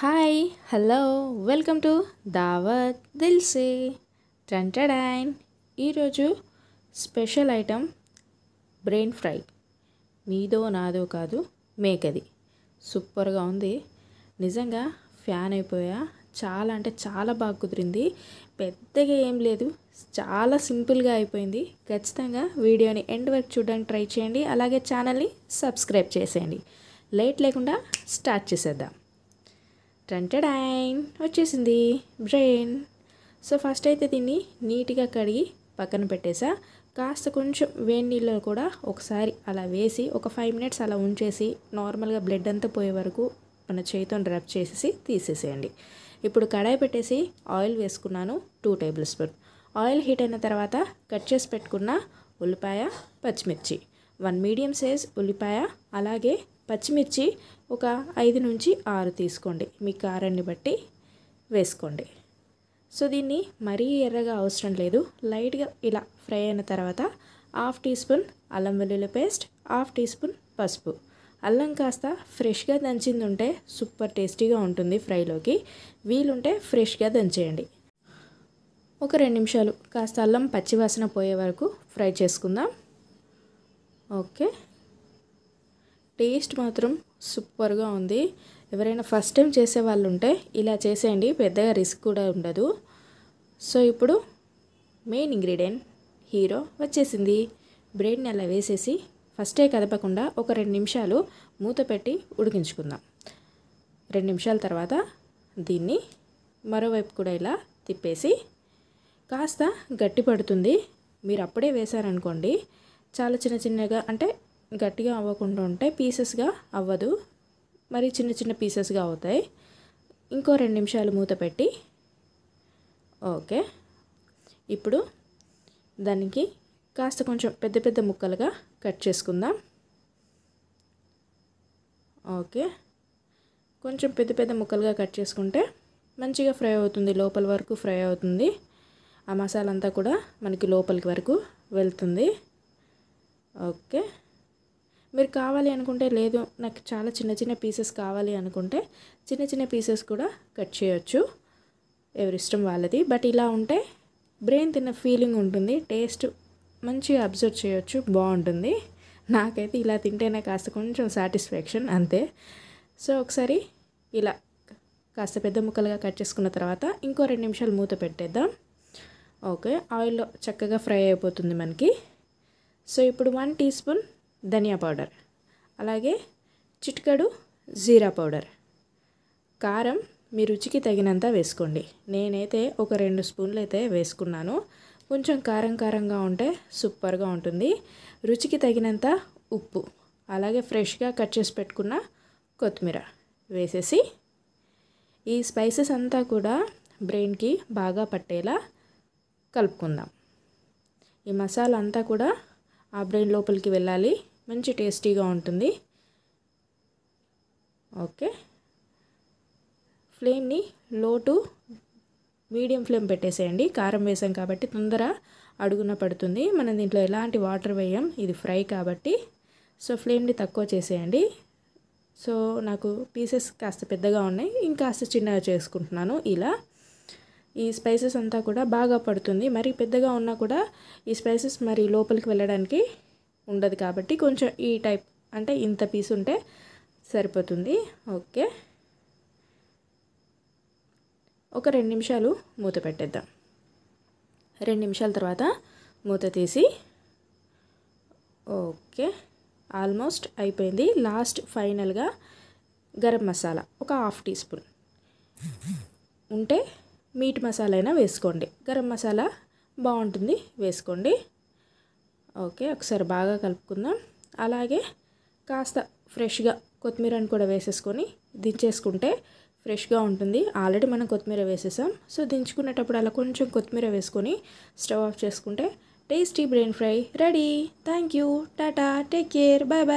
Hi hello welcome to దావత్ దిల్సే టంటడైన్. ఈరోజు special item brain fry. మీదో నాదో కాదు, మేకది. సూపర్గా ఉంది. నిజంగా ఫ్యాన్ అయిపోయా. చాలా అంటే చాలా బాగా కుదిరింది. పెద్దగా ఏం లేదు, చాలా సింపుల్గా అయిపోయింది. ఖచ్చితంగా వీడియోని ఎండ్ వరకు చూడడానికి ట్రై చేయండి. అలాగే ఛానల్ని సబ్స్క్రైబ్ చేసేయండి. లేట్ లేకుండా స్టార్ట్ చేసేద్దాం. టంటడైన్ వచ్చేసింది బ్రెయిన్. సో ఫస్ట్ అయితే దీన్ని నీట్గా కడిగి పక్కన పెట్టేసా. కాస్త కొంచెం వేడి నీళ్ళలో కూడా ఒకసారి అలా వేసి ఒక 5 minutes అలా ఉంచేసి నార్మల్గా బ్లడ్ అంతా పోయే వరకు మన చేతితో రబ్ చేసేసి తీసేసేయండి. ఇప్పుడు కడాయి పెట్టేసి ఆయిల్ వేసుకున్నాను 2 tablespoons. ఆయిల్ హీట్ అయిన తర్వాత కట్ చేసి పెట్టుకున్న ఉల్లిపాయ, పచ్చిమిర్చి, 1 మీడియం సైజ్ ఉల్లిపాయ, అలాగే పచ్చిమిర్చి ఒక 5 నుంచి 6 తీసుకోండి. మీ కారాన్ని బట్టి వేసుకోండి. సో దీన్ని మరీ ఎర్రగా అవసరం లేదు. లైట్గా ఇలా ఫ్రై అయిన తర్వాత 1/2 teaspoon అల్లం వెల్లుల్లి పేస్ట్, 1/2 teaspoon పసుపు. అల్లం కాస్త ఫ్రెష్గా దంచింది ఉంటే సూపర్ టేస్టీగా ఉంటుంది ఫ్రైలోకి. వీలుంటే ఫ్రెష్గా దంచేయండి. ఒక 2 నిమిషాలు కాస్త అల్లం పచ్చివాసన పోయే వరకు ఫ్రై చేసుకుందాం. ఓకే, టేస్ట్ మాత్రం సూపర్గా ఉంది. ఎవరైనా ఫస్ట్ టైం చేసే వాళ్ళు ఉంటే ఇలా చేసేయండి, పెద్దగా రిస్క్ కూడా ఉండదు. సో ఇప్పుడు మెయిన్ ఇంగ్రీడియంట్ హీరో వచ్చేసింది. బ్రెయిన్ని అలా వేసేసి ఫస్టే కదపకుండా ఒక 2 నిమిషాలు మూత పెట్టి ఉడికించుకుందాం. 2 నిమిషాల తర్వాత దీన్ని మరోవైపు కూడా ఇలా తిప్పేసి కాస్త గట్టి పడుతుంది. మీరు అప్పుడే వేశారనుకోండి చాలా చిన్న చిన్నగా, అంటే గట్టిగా అవ్వకుండా ఉంటే పీసెస్గా అవ్వదు, మరి చిన్న చిన్న పీసెస్గా అవుతాయి. ఇంకో 2 నిమిషాలు మూత పెట్టి ఓకే, ఇప్పుడు దానికి కాస్త కొంచెం పెద్ద పెద్ద ముక్కలుగా కట్ చేసుకుందాం. ఓకే, కొంచెం పెద్ద పెద్ద ముక్కలుగా కట్ చేసుకుంటే మంచిగా ఫ్రై అవుతుంది, లోపల వరకు ఫ్రై అవుతుంది. ఆ మసాలా అంతా కూడా మనకి లోపలికి వరకు వెళ్తుంది. ఓకే, మీరు కావాలి అనుకుంటే, లేదు నాకు చాలా చిన్న చిన్న పీసెస్ కావాలి అనుకుంటే చిన్న చిన్న పీసెస్ కూడా కట్ చేయొచ్చు, ఎవరిష్టం వాళ్ళది. బట్ ఇలా ఉంటే బ్రెయిన్ తిన్న ఫీలింగ్ ఉంటుంది, టేస్ట్ మంచిగా అబ్జర్వ్ చేయొచ్చు, బాగుంటుంది. నాకైతే ఇలా తింటేనే కాస్త కొంచెం సాటిస్ఫాక్షన్ అంతే. సో ఒకసారి ఇలా కాస్త పెద్ద ముక్కలుగా కట్ చేసుకున్న తర్వాత ఇంకో 2 నిమిషాలు మూత పెట్టేద్దాం. ఓకే, ఆయిల్లో చక్కగా ఫ్రై అయిపోతుంది మనకి. సో ఇప్పుడు 1 teaspoon ధనియా పౌడర్, అలాగే చిటికెడు జీరా పౌడర్, కారం మీ రుచికి తగినంత వేసుకోండి. నేనైతే ఒక 2 స్పూన్లు అయితే వేసుకున్నాను. కొంచెం కారం కారంగా ఉంటే సూపర్గా ఉంటుంది. రుచికి తగినంత ఉప్పు, అలాగే ఫ్రెష్గా కట్ చేసి పెట్టుకున్న కొత్తిమీర వేసేసి ఈ స్పైసెస్ అంతా కూడా బ్రెయిన్కి బాగా పట్టేలా కలుపుకుందాం. ఈ మసాలా అంతా కూడా ఆ బ్రెయిన్ లోపలికి వెళ్ళాలి, మంచి టేస్టీగా ఉంటుంది. ఓకే, ఫ్లేమ్ని లో టు మీడియం ఫ్లేమ్ పెట్టేసేయండి. కారం వేసాం కాబట్టి తొందర అడుగున పడుతుంది. మనం దీంట్లో ఎలాంటి వాటర్ వేయం, ఇది ఫ్రై కాబట్టి. సో ఫ్లేమ్ని తక్కువ చేసేయండి. సో నాకు పీసెస్ కాస్త పెద్దగా ఉన్నాయి, ఇంకాస్త చిన్నగా చేసుకుంటున్నాను. ఇలా ఈ స్పైసెస్ అంతా కూడా బాగా పడుతుంది. మరి పెద్దగా ఉన్నా కూడా ఈ స్పైసెస్ మరి లోపలికి వెళ్ళడానికి ఉండదు కాబట్టి కొంచెం ఈ టైప్, అంటే ఇంత పీస్ ఉంటే సరిపోతుంది. ఓకే, ఒక 2 నిమిషాలు మూత పెట్టేద్దాం. 2 నిమిషాల తర్వాత మూత తీసి ఓకే, ఆల్మోస్ట్ అయిపోయింది. లాస్ట్ ఫైనల్గా గరం మసాలా ఒక 1/2 teaspoon ఉంటే మీట్ మసాలా అయినా వేసుకోండి, గరం మసాలా బాగుంటుంది, వేసుకోండి. ఓకే, ఒకసారి బాగా కలుపుకుందాం. అలాగే కాస్త ఫ్రెష్గా కొత్తిమీరని కూడా వేసేసుకొని దించేసుకుంటే ఫ్రెష్గా ఉంటుంది. ఆల్రెడీ మనం కొత్తిమీర వేసేసాం. సో దించుకునేటప్పుడు అలా కొంచెం కొత్తిమీర వేసుకొని స్టవ్ ఆఫ్ చేసుకుంటే tasty brain fry ready. Thank you, tata, take care, bye bye.